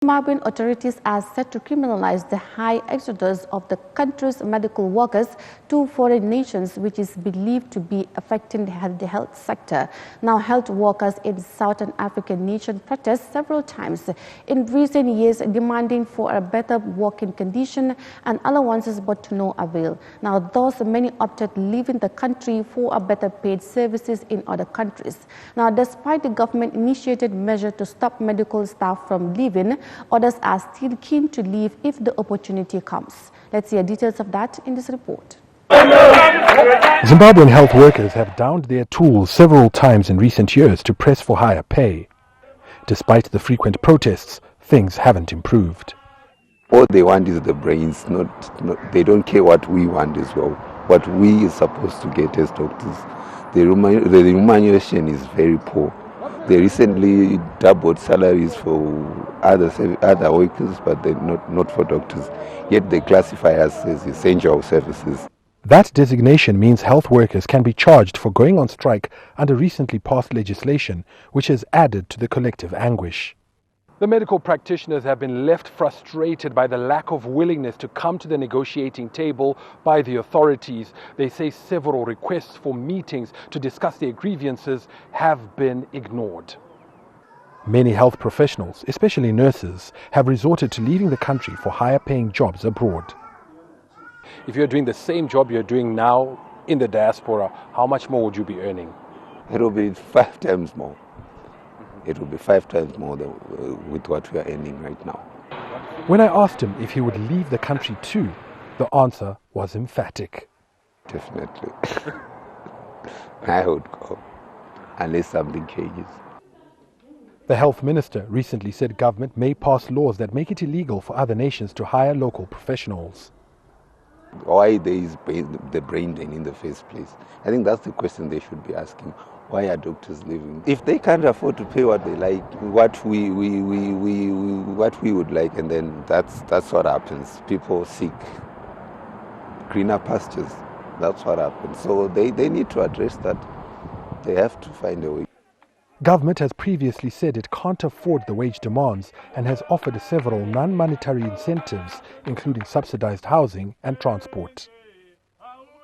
Zimbabwean authorities are set to criminalize the high exodus of the country's medical workers to foreign nations, which is believed to be affecting the health sector. Now, health workers in Southern African nation protest several times in recent years, demanding for a better working condition and allowances, but to no avail. Now, thus, many opted leaving the country for a better paid services in other countries. Now, despite the government-initiated measure to stop medical staff from leaving, others are still keen to leave if the opportunity comes. Let's hear details of that in this report. Zimbabwean health workers have downed their tools several times in recent years to press for higher pay. Despite the frequent protests, things haven't improved. All they want is the brains, they don't care what we want as well. What we are supposed to get as doctors. The remuneration is very poor. They recently doubled salaries for other workers, but they're not for doctors. Yet they classify us as essential services. That designation means health workers can be charged for going on strike under recently passed legislation, which has added to the collective anguish. The medical practitioners have been left frustrated by the lack of willingness to come to the negotiating table by the authorities. They say several requests for meetings to discuss their grievances have been ignored. Many health professionals, especially nurses, have resorted to leaving the country for higher paying jobs abroad. If you're doing the same job you're doing now in the diaspora, how much more would you be earning? It will be 5 times more. It will be 5 times more than with what we are earning right now. When I asked him if he would leave the country too, the answer was emphatic. Definitely. I would go, unless something changes. The health minister recently said government may pass laws that make it illegal for other nations to hire local professionals. Why there is the brain drain in the first place? I think that's the question they should be asking. Why are doctors leaving? If they can't afford to pay what they like, what we would like, and then that's what happens. People seek greener pastures. That's what happens. So they need to address that. They have to find a way. Government has previously said it can't afford the wage demands and has offered several non-monetary incentives, including subsidized housing and transport.